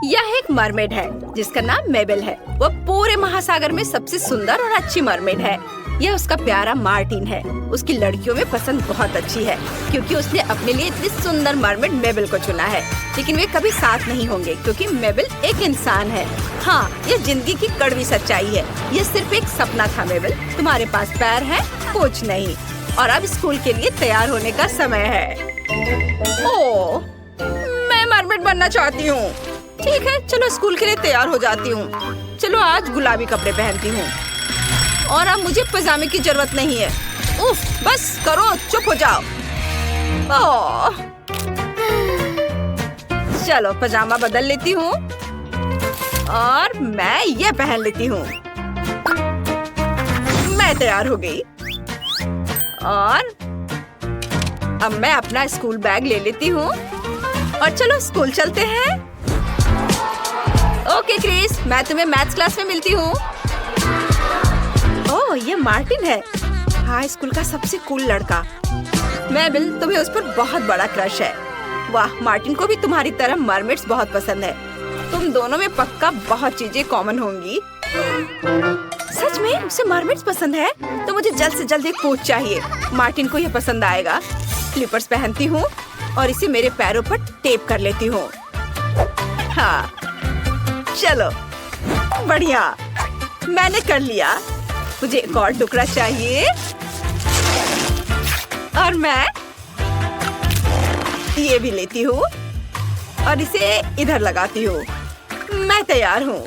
यह एक मरमेड है जिसका नाम मेबल है। वो पूरे महासागर में सबसे सुंदर और अच्छी मरमेड है। यह उसका प्यारा मार्टिन है। उसकी लड़कियों में पसंद बहुत अच्छी है क्योंकि उसने अपने लिए इतनी सुंदर मरमेड मेबल को चुना है। लेकिन वे कभी साथ नहीं होंगे क्योंकि मेबल एक इंसान है। हाँ, यह जिंदगी की कड़वी सच्चाई है। यह सिर्फ एक सपना था मेबल। तुम्हारे पास पैर है, कुछ नहीं। और अब स्कूल के लिए तैयार होने का समय है। ओह, मैं मरमेड बनना चाहती हूँ। ठीक है, चलो स्कूल के लिए तैयार हो जाती हूँ। चलो आज गुलाबी कपड़े पहनती हूँ और अब मुझे पजामे की जरूरत नहीं है। उफ, बस करो, चुप हो जाओ। ओह, चलो पजामा बदल लेती हूँ और मैं ये पहन लेती हूँ। मैं तैयार हो गई और अब मैं अपना स्कूल बैग ले लेती हूँ और चलो स्कूल चलते हैं। ओके क्रिस, मैं तुम्हें मैथ्स क्लास में मिलती हूँ। ओह, ये मार्टिन है, हाई स्कूल का सबसे कूल लड़का। मेबल, तुम्हें उस पर बहुत बड़ा क्रश है। वाह, मार्टिन को भी तुम्हारी तरह मरमेड्स बहुत पसंद है। तुम दोनों में पक्का बहुत चीजें कॉमन होंगी। सच में उसे मरमेड्स पसंद है? तो मुझे जल्द से जल्द एक कोच चाहिए। मार्टिन को यह पसंद आएगा। स्लीपर्स पहनती हूँ और इसे मेरे पैरों पर टेप कर लेती हूँ। हाँ, चलो, बढ़िया, मैंने कर लिया। मुझे एक और टुकड़ा चाहिए और मैं ये भी लेती हूँ और इसे इधर लगाती हूँ। मैं तैयार हूँ।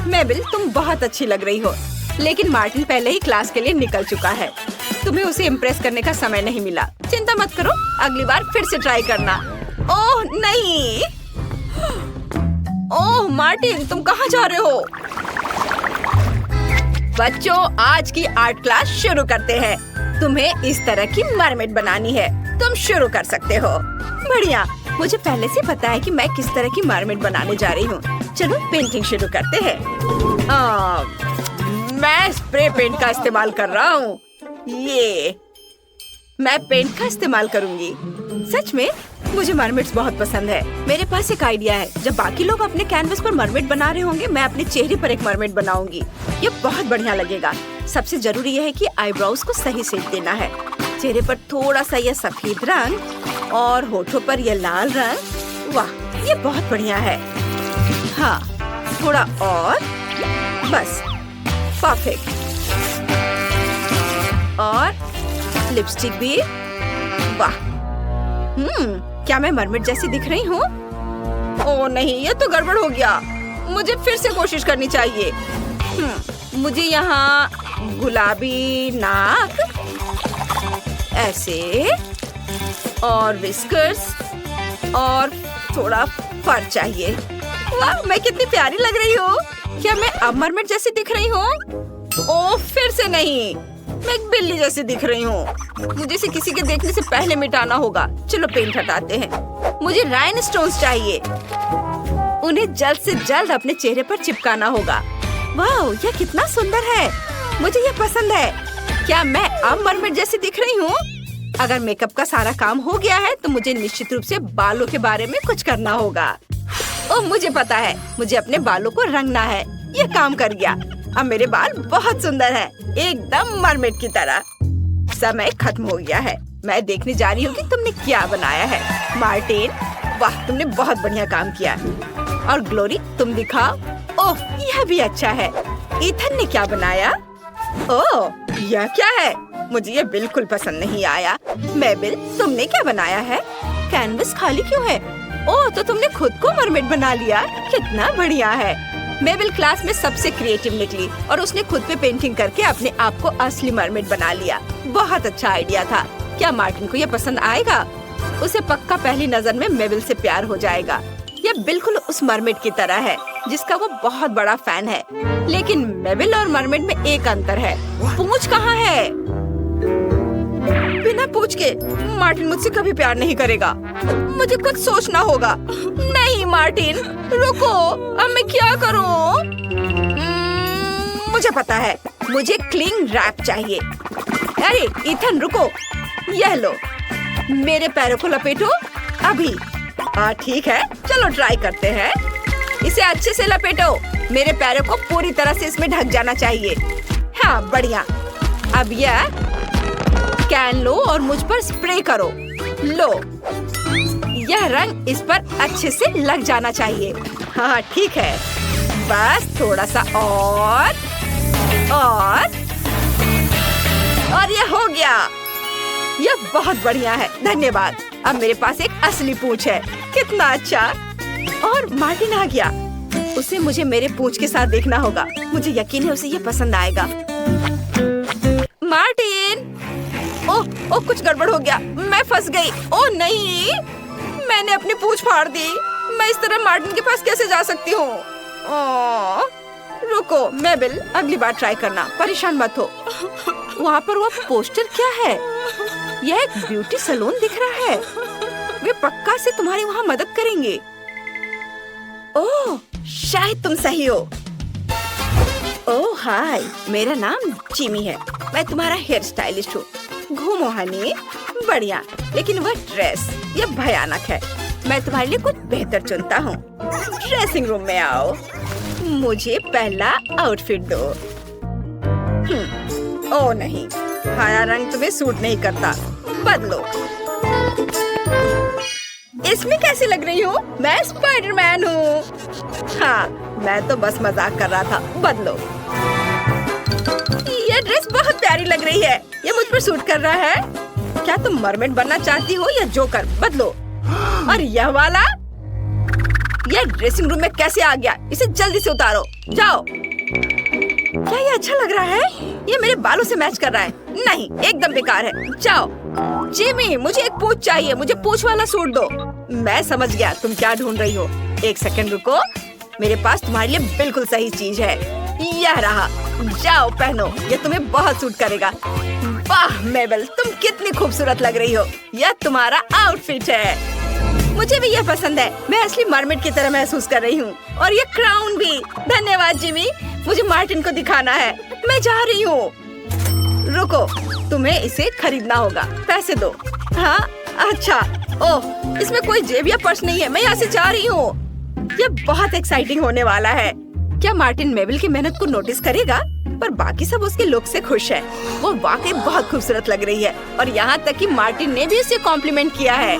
मेबल, तुम बहुत अच्छी लग रही हो, लेकिन मार्टिन पहले ही क्लास के लिए निकल चुका है। तुम्हें उसे इम्प्रेस करने का समय नहीं मिला। चिंता मत करो, अगली बार फिर से ट्राई करना। ओह नहीं! ओह मार्टिन, तुम कहाँ जा रहे हो? बच्चों, आज की आर्ट क्लास शुरू करते हैं। तुम्हें इस तरह की मरमेड बनानी है। तुम शुरू कर सकते हो। बढ़िया, मुझे पहले से पता है कि मैं किस तरह की मरमेड बनाने जा रही हूँ। चलो पेंटिंग शुरू करते हैं। मैं स्प्रे पेंट का इस्तेमाल कर रहा हूँ। ये मैं पेंट का इस्तेमाल करूँगी। सच में मुझे मरमेड्स बहुत पसंद है। मेरे पास एक आइडिया है। जब बाकी लोग अपने कैनवस पर मरमेड बना रहे होंगे, मैं अपने चेहरे पर एक मरमेड बनाऊंगी। ये बहुत बढ़िया लगेगा। सबसे जरूरी यह है कि आईब्रोज को सही शेप देना है। चेहरे पर थोड़ा सा यह सफेद रंग और होठों पर यह लाल रंग। वाह, ये बहुत बढ़िया है। हाँ, थोड़ा और, बस परफेक्ट। और लिपस्टिक भी। वाह, क्या मैं मरमेड जैसी दिख रही हूँ? ओह नहीं, ये तो गड़बड़ हो गया। मुझे फिर से कोशिश करनी चाहिए। मुझे यहाँ गुलाबी नाक, ऐसे, और विस्कर्स और थोड़ा फर चाहिए। वाह, मैं कितनी प्यारी लग रही हूँ। क्या मैं अब मरमेड जैसी दिख रही हूँ? ओह, फिर से नहीं, मैं एक बिल्ली जैसी दिख रही हूँ। मुझे इसे किसी के देखने से पहले मिटाना होगा। चलो पेंट हटाते हैं। मुझे राइनस्टोन्स चाहिए। उन्हें जल्द से जल्द अपने चेहरे पर चिपकाना होगा। वाह, यह कितना सुंदर है। मुझे यह पसंद है। क्या मैं अब मरमेड जैसी दिख रही हूँ? अगर मेकअप का सारा काम हो गया है तो मुझे निश्चित रूप से बालों के बारे में कुछ करना होगा। ओह, मुझे पता है, मुझे अपने बालों को रंगना है। यह काम कर गया। अब मेरे बाल बहुत सुंदर हैं, एकदम मरमेड की तरह। समय खत्म हो गया है। मैं देखने जा रही हूँ कि तुमने क्या बनाया है। मार्टिन, वाह, तुमने बहुत बढ़िया काम किया। और ग्लोरी, तुम दिखाओ। ओह, यह भी अच्छा है। ईथन ने क्या बनाया? ओह, यह क्या है? मुझे यह बिल्कुल पसंद नहीं आया। मेबल, तुमने क्या बनाया है? कैनवस खाली क्यों है? ओह, तो तुमने खुद को मरमेड बना लिया। कितना बढ़िया है। मेबल क्लास में सबसे क्रिएटिव निकली और उसने खुद पे पेंटिंग करके अपने आप को असली मरमेड बना लिया। बहुत अच्छा आइडिया था। क्या मार्टिन को यह पसंद आएगा? उसे पक्का पहली नजर में मेबल से प्यार हो जाएगा। यह बिल्कुल उस मरमेड की तरह है जिसका वो बहुत बड़ा फैन है। लेकिन मेबल और मरमेड में एक अंतर है। पूंछ कहाँ है? बिना पूंछ के मार्टिन मुझसे कभी प्यार नहीं करेगा। मुझे कुछ सोचना होगा। नहीं मार्टिन, रुको, अब मैं क्या करूं? मुझे पता है, मुझे क्लिंग रैप चाहिए। अरे ईथन, रुको, यह लो, मेरे पैरों को लपेटो अभी। ठीक है, चलो ट्राई करते हैं। इसे अच्छे से लपेटो। मेरे पैरों को पूरी तरह से इसमें ढक जाना चाहिए। हाँ, बढ़िया। अब यह कैन लो और मुझ पर स्प्रे करो। लो, यह रंग इस पर अच्छे से लग जाना चाहिए। हाँ, ठीक है। बस थोड़ा सा और यह हो गया। यह बहुत बढ़िया है, धन्यवाद। अब मेरे पास एक असली पूंछ है। कितना अच्छा। और मार्टिन आ गया। उसे मुझे मेरे पूंछ के साथ देखना होगा। मुझे यकीन है उसे ये पसंद आएगा। मार्टिन! ओह, कुछ गड़बड़ हो गया। मैं फंस गई। ओह नहीं, मैंने अपनी पूंछ फाड़ दी। मैं इस तरह मार्टिन के पास कैसे जा सकती हूँ? रुको मेबल, अगली बार ट्राई करना। परेशान मत हो। वहाँ पर वो पोस्टर क्या है? यह एक ब्यूटी सैलून दिख रहा है। वे पक्का से तुम्हारी वहाँ मदद करेंगे। ओह, शायद तुम सही हो। ओह हाय, मेरा नाम जिमी है। मैं तुम्हारा हेयर स्टाइलिस्ट हूँ। घूमो हनी। बढ़िया, लेकिन वह ड्रेस यह भयानक है। मैं तुम्हारे लिए कुछ बेहतर चुनता हूँ। ड्रेसिंग रूम में आओ। मुझे पहला आउटफिट दो। ओह नहीं, हरा रंग तुम्हें सूट नहीं करता। बदलो। इसमें कैसी लग रही हूँ? मैं स्पाइडरमैन हूँ। हाँ, मैं तो बस मजाक कर रहा था। बदलो। यह ड्रेस बहुत प्यारी लग रही है। यह मुझ पर सूट कर रहा है। क्या तुम मरमेड बनना चाहती हो या जोकर? बदलो। और यह वाला? यह ड्रेसिंग रूम में कैसे आ गया? इसे जल्दी से उतारो। जाओ। क्या ये अच्छा लग रहा है? ये मेरे बालों से मैच कर रहा है। नहीं, एकदम बेकार है। जाओ। जिमी, मुझे एक पूंछ चाहिए। मुझे पूंछ वाला सूट दो। मैं समझ गया तुम क्या ढूंढ रही हो। एक सेकंड रुको। मेरे पास तुम्हारे लिए बिल्कुल सही चीज है। यह रहा। जाओ पहनो, ये तुम्हें बहुत सूट करेगा। वाह मेबल, तुम कितनी खूबसूरत लग रही हो। यह तुम्हारा आउटफिट है। मुझे भी यह पसंद है। मैं असली मरमेड की तरह महसूस कर रही हूँ। और ये क्राउन भी। धन्यवाद जिमी। मुझे मार्टिन को दिखाना है। मैं जा रही हूँ। रुको, तुम्हें इसे खरीदना होगा। पैसे दो। हाँ, अच्छा। ओह, इसमें कोई जेब या पर्स नहीं है। मैं यहाँ से जा रही हूँ। यह बहुत एक्साइटिंग होने वाला है। क्या मार्टिन मेबल की मेहनत को नोटिस करेगा? पर बाकी सब उसके लुक से खुश है। वो वाकई बहुत खूबसूरत लग रही है। और यहाँ तक कि मार्टिन ने भी उसे कॉम्प्लीमेंट किया है।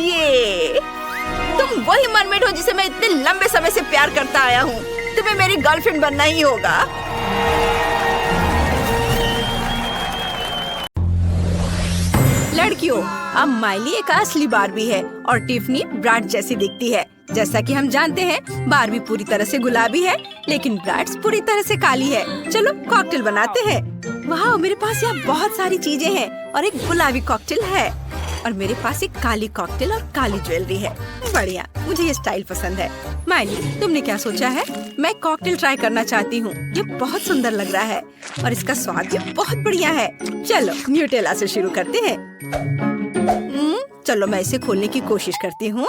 ये तुम वही मरमेड हो जिसे मैं इतने लंबे समय से प्यार करता आया हूँ। तुम्हें मेरी गर्लफ्रेंड बनना ही होगा। लड़कियों, अब माइली एक असली बार्बी है और टिफनी ब्राड जैसी दिखती है। जैसा कि हम जानते हैं, बार्बी पूरी तरह से गुलाबी है, लेकिन ब्राड्स पूरी तरह से काली है। चलो कॉकटेल बनाते हैं। वाह, मेरे पास यहाँ बहुत सारी चीजें हैं और एक गुलाबी कॉकटेल है और मेरे पास एक काली कॉकटेल और काली ज्वेलरी है। बढ़िया, मुझे ये स्टाइल पसंद है। माइली, तुमने क्या सोचा है? मैं कॉकटेल ट्राई करना चाहती हूँ। ये बहुत सुंदर लग रहा है और इसका स्वाद भी बहुत बढ़िया है। चलो न्यूटेला से शुरू करते हैं। चलो मैं इसे खोलने की कोशिश करती हूँ।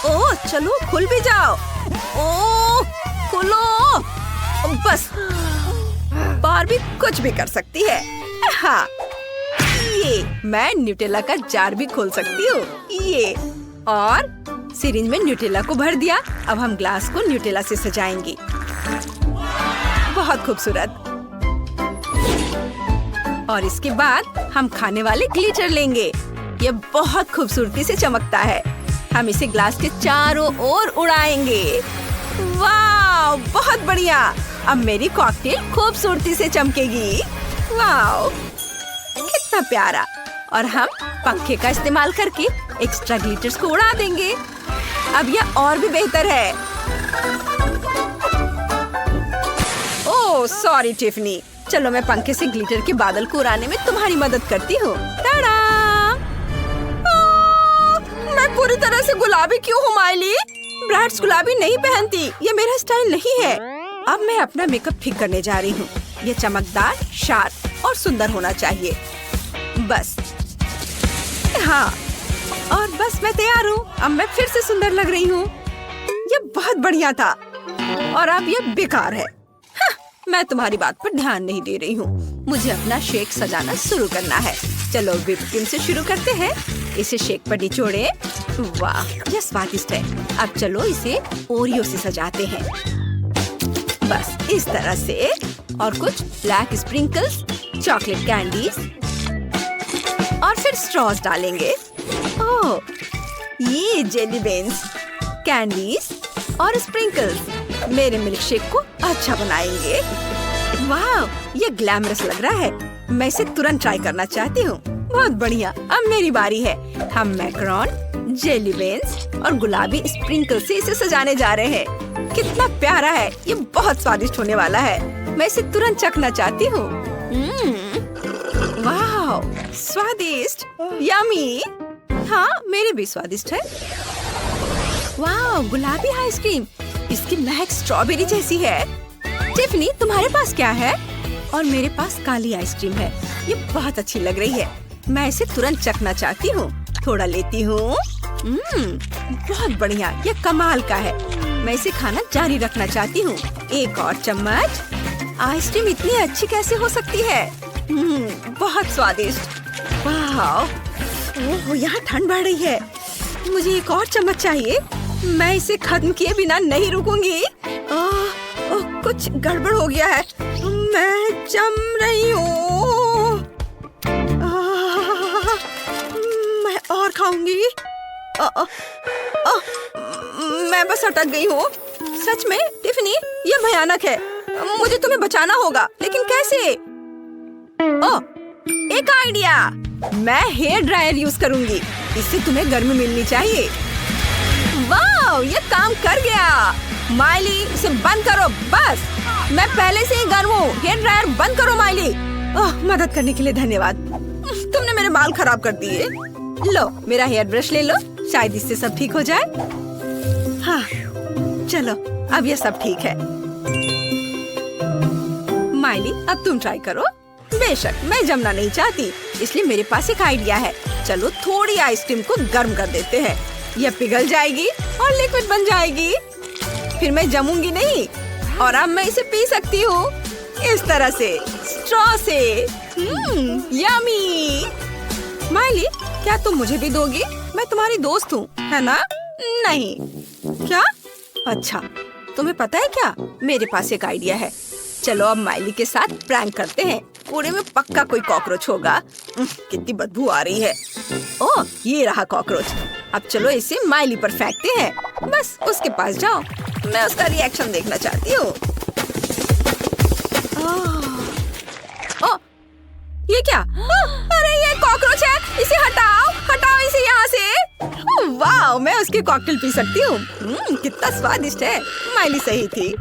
ओह, चलो खुल भी जाओ। ओह, खुलो। बस, बार्बी कुछ भी कर सकती है। हाँ, ये मैं न्यूटेला का जार भी खोल सकती हूँ। ये, और सिरिंज में न्यूटेला को भर दिया। अब हम ग्लास को न्यूटेला से सजाएंगे। बहुत खूबसूरत। और इसके बाद हम खाने वाले ग्लिटर लेंगे। ये बहुत खूबसूरती से चमकता है। हम इसे ग्लास के चारों ओर उड़ाएंगे। वाह, बहुत बढ़िया। अब मेरी कॉकटेल खूबसूरती से चमकेगी। वाह, कितना प्यारा। और हम पंखे का इस्तेमाल करके एक्स्ट्रा ग्लिटर्स को उड़ा देंगे। अब यह और भी बेहतर है। Oh sorry Tiffany. चलो मैं पंखे से ग्लिटर के बादल को उड़ाने में तुम्हारी मदद करती हूँ। टाडा! मैं पूरी तरह से गुलाबी क्यों हूँ माइली? ब्राड्स गुलाबी नहीं पहनती। ये मेरा स्टाइल नहीं है। अब मैं अपना मेकअप ठीक करने जा रही हूँ। ये चमकदार, शार्प और सुंदर होना चाहिए। बस, हाँ, और बस मैं तैयार हूँ। अब मैं फिर से सुंदर लग रही हूँ। ये बहुत बढ़िया था और अब ये बेकार है। मैं तुम्हारी बात पर ध्यान नहीं दे रही हूँ। मुझे अपना शेक सजाना शुरू करना है। चलो व्हिप क्रीम से शुरू करते हैं। इसे शेक पर निचोड़े वाह, यह स्वादिष्ट है। अब चलो इसे ओरियो से सजाते हैं। बस इस तरह से। और कुछ ब्लैक स्प्रिंकल्स, चॉकलेट कैंडीज और फिर स्ट्रॉस डालेंगे। ओह, ये जेली बेन्स, कैंडीज और स्प्रिंकल्स मेरे मिल्कशेक को अच्छा बनाएंगे। वाह, ये ग्लैमरस लग रहा है। मैं इसे तुरंत ट्राई करना चाहती हूँ। बहुत बढ़िया, अब मेरी बारी है। हम मैकरोन, जेली बेन्स और गुलाबी स्प्रिंकल से इसे सजाने जा रहे हैं। कितना प्यारा है, ये बहुत स्वादिष्ट होने वाला है। मैं इसे तुरंत चखना चाहती हूँ। वाह, स्वादिष्ट, यम्मी। हाँ, मेरे भी स्वादिष्ट है। वाह, गुलाबी आइसक्रीम, इसकी महक स्ट्रॉबेरी जैसी है। टिफनी, तुम्हारे पास क्या है? और मेरे पास काली आइसक्रीम है। ये बहुत अच्छी लग रही है। मैं इसे तुरंत चखना चाहती हूँ। थोड़ा लेती हूँ। बहुत बढ़िया, ये कमाल का है। मैं इसे खाना जारी रखना चाहती हूँ। एक और चम्मच। आइसक्रीम इतनी अच्छी कैसे हो सकती है? बहुत स्वादिष्ट। वाह, ओह, यहाँ ठंड बढ़ रही है। मुझे एक और चम्मच चाहिए। मैं इसे खत्म किए बिना नहीं रुकूंगी। कुछ गड़बड़ हो गया है। मैं जम रही हूँ। मैं और खाऊंगी। मैं बस अटक गई हूँ। सच में टिफनी, ये भयानक है। मुझे तुम्हें बचाना होगा, लेकिन कैसे? ओह, एक आइडिया। मैं हेयर ड्रायर यूज करूंगी। इससे तुम्हें गर्मी मिलनी चाहिए। वाह, ये काम कर गया। माइली, इसे बंद करो। बस, मैं पहले से ही गर्म हूँ। हेयर ड्रायर बंद करो माइली। मदद करने के लिए धन्यवाद। तुमने मेरे बाल खराब कर दिए। लो, मेरा हेयर ब्रश ले लो। शायद इससे सब ठीक हो जाए। हाँ, चलो, अब ये सब ठीक है। माइली, अब तुम ट्राई करो। बेशक, मैं जमना नहीं चाहती, इसलिए मेरे पास एक आइडिया है। चलो, थोड़ी आइसक्रीम को गर्म कर देते हैं। यह पिघल जाएगी और लिक्विड बन जाएगी। फिर मैं जमूंगी नहीं और अब मैं इसे पी सकती हूँ। इस तरह से, स्ट्रॉ से। यम्मी। माइली, क्या तुम मुझे भी दोगी? मैं तुम्हारी दोस्त हूँ, है ना? नहीं। क्या? अच्छा, तुम्हें पता है क्या? मेरे पास एक आइडिया है। चलो, अब माइली के साथ प्रैंक करते हैं। पूरे में पक्का कोई कॉकरोच होगा। कितनी बदबू आ रही है। ओह, ये रहा कॉकरोच। अब चलो इसे माइली पर फेंकते हैं। बस उसके पास जाओ। मैं उसका रिएक्शन देखना चाहती हूँ। ओह, ये क्या? अरे, ये कॉकरोच है। इसे हटाओ, हटाओ इसे यहाँ से। वाह, मैं उसकी कॉकटेल पी सकती हूँ। कितना स्वादिष्ट है। माइली सही थी।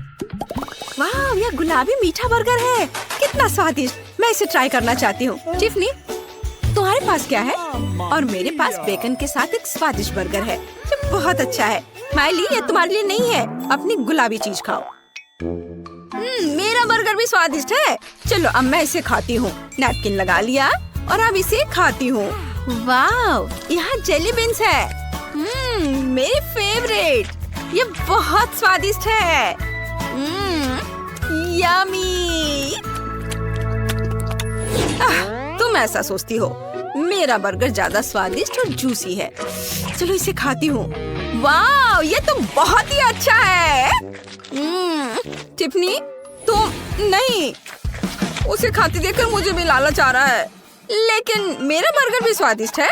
वाह, यह गुलाबी मीठा बर्गर है। कितना स्वादिष्ट। मैं इसे ट्राई करना चाहती हूँ। टिफनी, तुम्हारे पास क्या है? और मेरे पास बेकन के साथ एक स्वादिष्ट बर्गर है। ये बहुत अच्छा है। माइली, ये तुम्हारे लिए नहीं है। अपनी गुलाबी चीज खाओ। मेरा बर्गर भी स्वादिष्ट है। चलो, अब मैं इसे खाती हूँ। नैपकिन लगा लिया और अब इसे खाती हूँ। वाह, यहाँ जेली बीन्स है। मेरी फेवरेट। ये बहुत स्वादिष्ट है। यम्मी। तुम ऐसा सोचती हो। मेरा बर्गर ज्यादा स्वादिष्ट और जूसी है। चलो, इसे खाती हूँ। वाह, ये तो बहुत ही अच्छा है। टिफनी, तुम नहीं। उसे खाते देखकर मुझे भी लालच आ रहा है। लेकिन मेरा बर्गर भी स्वादिष्ट है।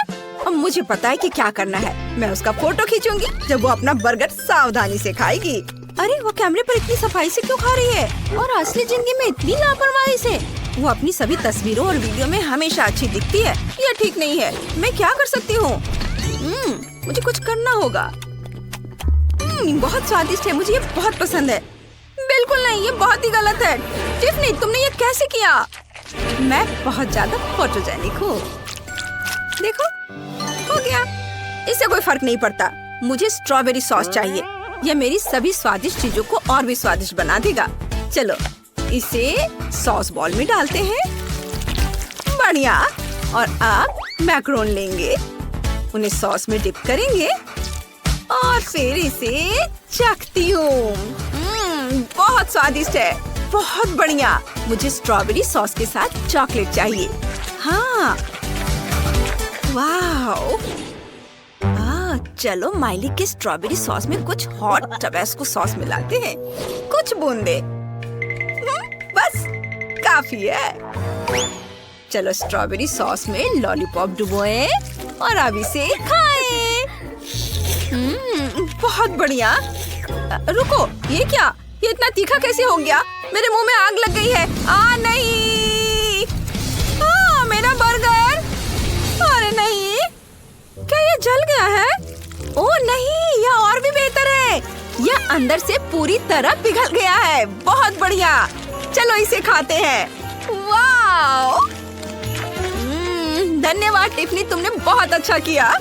अब मुझे पता है कि क्या करना है। मैं उसका फोटो खींचूंगी जब वो अपना बर्गर सावधानी से खाएगी। अरे, वो कैमरे पर इतनी सफाई से क्यों खा रही है? और असली जिंदगी में इतनी लापरवाही से? वो अपनी सभी तस्वीरों और वीडियो में हमेशा अच्छी दिखती है। ये ठीक नहीं है। मैं क्या कर सकती हूँ? मुझे कुछ करना होगा। बहुत स्वादिष्ट है। मुझे ये बहुत पसंद है। बिल्कुल नहीं, ये बहुत ही गलत है। टिफनी, तुमने ये कैसे किया? मैं बहुत ज्यादा फोटोजेनिक हूँ। देखो, हो गया। इससे कोई फर्क नहीं पड़ता। मुझे स्ट्रॉबेरी सॉस चाहिए। यह मेरी सभी स्वादिष्ट चीजों को और भी स्वादिष्ट बना देगा। चलो, इसे सॉस बॉल में डालते हैं। बढ़िया। और अब मैकरोन लेंगे, उन्हें सॉस में डिप करेंगे और फिर इसे चखती हूँ। बहुत स्वादिष्ट है। बहुत बढ़िया। मुझे स्ट्रॉबेरी सॉस के साथ चॉकलेट चाहिए। हाँ, वाह, चलो माइली के स्ट्रॉबेरी सॉस में कुछ हॉट टबैस्को सॉस मिलाते हैं। कुछ बूंदे, बस काफी है। चलो स्ट्रॉबेरी सॉस में लॉलीपॉप डुबोएं और अब इसे खाएं। बहुत बढ़िया। रुको, ये क्या? ये इतना तीखा कैसे हो गया? मेरे मुंह में आग लग गई है। नहीं, मेरा बर्गर। अरे नहीं, क्या ये जल गया है? ओह नहीं, यह और भी बेहतर है। यह अंदर से पूरी तरह पिघल गया है। बहुत बढ़िया, चलो इसे खाते हैं। वाह! धन्यवाद टिफनी, तुमने बहुत अच्छा किया।